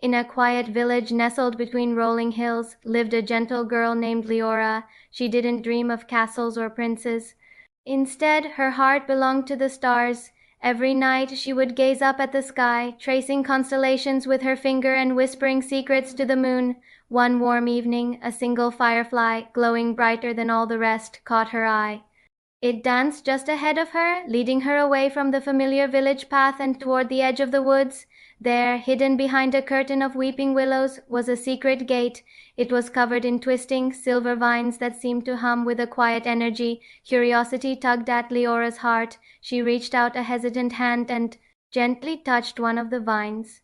In a quiet village nestled between rolling hills lived a gentle girl named Liora. She didn't dream of castles or princes. Instead, her heart belonged to the stars. Every night she would gaze up at the sky, tracing constellations with her finger and whispering secrets to the moon. One warm evening, a single firefly, glowing brighter than all the rest, caught her eye. It danced just ahead of her, leading her away from the familiar village path and toward the edge of the woods. There, hidden behind a curtain of weeping willows, was a secret gate. It was covered in twisting, silver vines that seemed to hum with a quiet energy. Curiosity tugged at Leora's heart. She reached out a hesitant hand and gently touched one of the vines.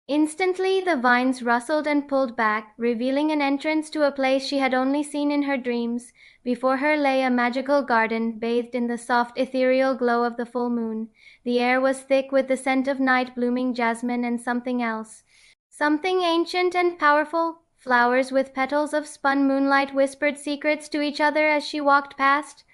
Instantly, the vines rustled and pulled back, revealing an entrance to a place she had only seen in her dreams. Before her lay a magical garden, bathed in the soft ethereal glow of the full moon. The air was thick with the scent of night-blooming jasmine and something else. Something ancient and powerful. Flowers with petals of spun moonlight whispered secrets to each other as she walked past.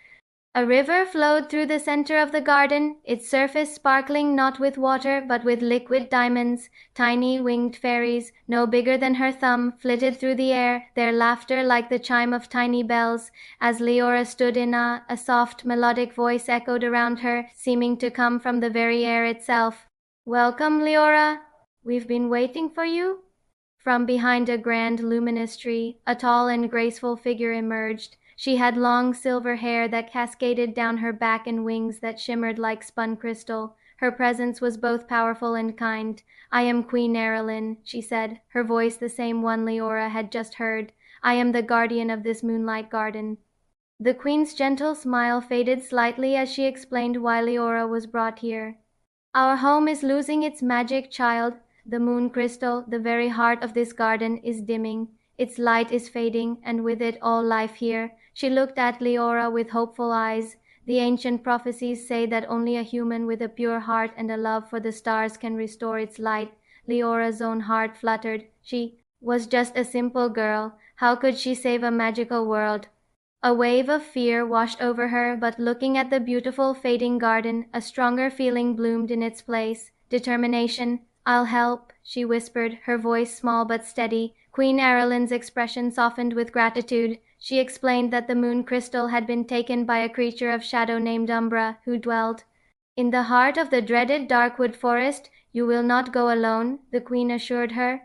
A river flowed through the center of the garden, its surface sparkling not with water but with liquid diamonds. Tiny winged fairies, no bigger than her thumb, flitted through the air, their laughter like the chime of tiny bells. As Liora stood in awe, a soft, melodic voice echoed around her, seeming to come from the very air itself. "Welcome, Liora. We've been waiting for you." From behind a grand, luminous tree, a tall and graceful figure emerged. She had long silver hair that cascaded down her back and wings that shimmered like spun crystal. Her presence was both powerful and kind. "I am Queen Aralyn," she said, her voice the same one Liora had just heard. "I am the guardian of this Moonlight Garden." The queen's gentle smile faded slightly as she explained why Liora was brought here. "Our home is losing its magic, child. The moon crystal, the very heart of this garden, is dimming. Its light is fading, and with it all life here." She looked at Liora with hopeful eyes. "The ancient prophecies say that only a human with a pure heart and a love for the stars can restore its light." Leora's own heart fluttered. She was just a simple girl. How could she save a magical world? A wave of fear washed over her, but looking at the beautiful fading garden, a stronger feeling bloomed in its place. Determination. "I'll help," she whispered, her voice small but steady. Queen Aralyn's expression softened with gratitude. She explained that the moon crystal had been taken by a creature of shadow named Umbra, who dwelled in the heart of the dreaded Darkwood Forest. "You will not go alone," the queen assured her.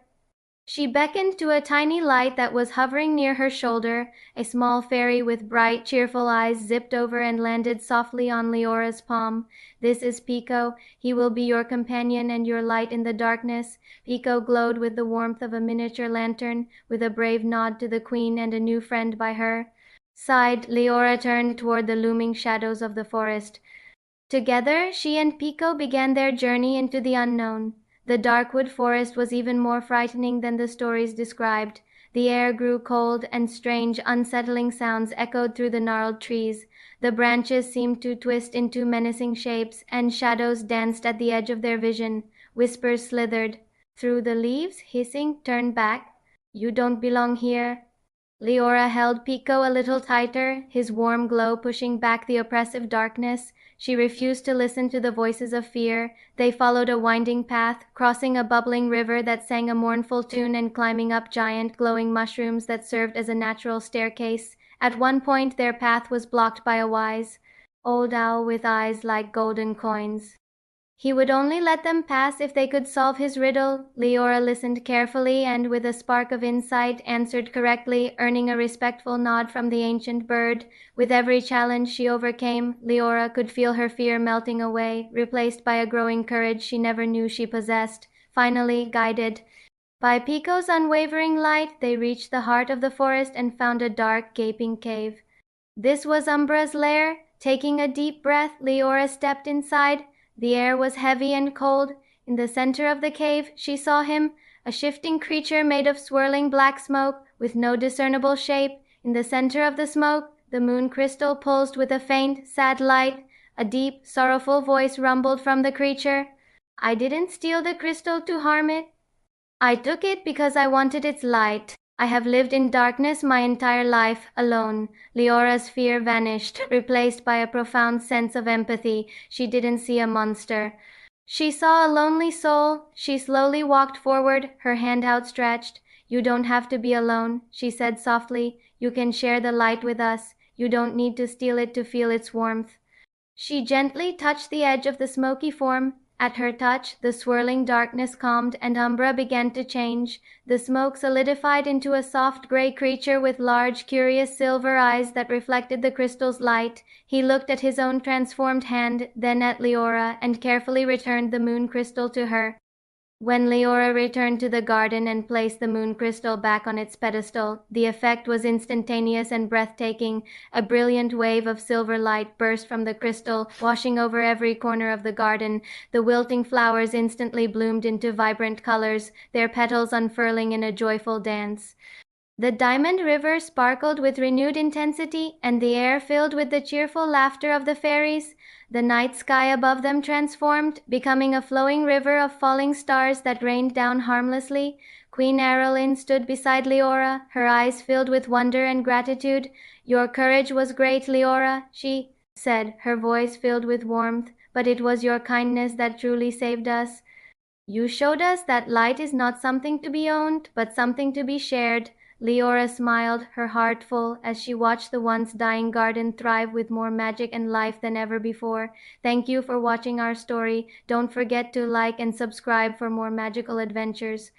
She beckoned to a tiny light that was hovering near her shoulder. A small fairy with bright, cheerful eyes zipped over and landed softly on Leora's palm. "This is Pico. He will be your companion and your light in the darkness." Pico glowed with the warmth of a miniature lantern, with a brave nod to the queen and a new friend by her side. Leora turned toward the looming shadows of the forest. Together, she and Pico began their journey into the unknown. The Darkwood Forest was even more frightening than the stories described. The air grew cold, and strange, unsettling sounds echoed through the gnarled trees. The branches seemed to twist into menacing shapes, and shadows danced at the edge of their vision. Whispers slithered through the leaves, hissing, "Turn back. You don't belong here." Leora held Pico a little tighter, his warm glow pushing back the oppressive darkness. She refused to listen to the voices of fear. They followed a winding path, crossing a bubbling river that sang a mournful tune and climbing up giant glowing mushrooms that served as a natural staircase. At one point their path was blocked by a wise old owl with eyes like golden coins. He would only let them pass if they could solve his riddle. Liora listened carefully and, with a spark of insight, answered correctly, earning a respectful nod from the ancient bird. With every challenge she overcame, Liora could feel her fear melting away, replaced by a growing courage she never knew she possessed. Finally, guided by Pico's unwavering light, they reached the heart of the forest and found a dark, gaping cave. This was Umbra's lair. Taking a deep breath, Liora stepped inside. The air was heavy and cold. In the center of the cave, she saw him, a shifting creature made of swirling black smoke, with no discernible shape. In the center of the smoke, the moon crystal pulsed with a faint, sad light. A deep, sorrowful voice rumbled from the creature. "I didn't steal the crystal to harm it. I took it because I wanted its light. I have lived in darkness my entire life, alone." Leora's fear vanished, replaced by a profound sense of empathy. She didn't see a monster, She saw a lonely soul. She slowly walked forward, her hand outstretched. You don't have to be alone, she said softly. You can share the light with us. You don't need to steal it to feel its warmth. She gently touched the edge of the smoky form. At her touch, the swirling darkness calmed and Umbra began to change. The smoke solidified into a soft gray creature with large, curious silver eyes that reflected the crystal's light. He looked at his own transformed hand, then at Liora, and carefully returned the moon crystal to her. When Liora returned to the garden and placed the moon crystal back on its pedestal, the effect was instantaneous and breathtaking. A brilliant wave of silver light burst from the crystal, washing over every corner of the garden. The wilting flowers instantly bloomed into vibrant colors, their petals unfurling in a joyful dance. The diamond river sparkled with renewed intensity, and the air filled with the cheerful laughter of the fairies. The night sky above them transformed, becoming a flowing river of falling stars that rained down harmlessly. Queen Aralyn stood beside Liora, her eyes filled with wonder and gratitude. "Your courage was great, Liora," she said, her voice filled with warmth, "but it was your kindness that truly saved us. You showed us that light is not something to be owned, but something to be shared." Leora smiled, her heart full, as she watched the once dying garden thrive with more magic and life than ever before. Thank you for watching our story. Don't forget to like and subscribe for more magical adventures.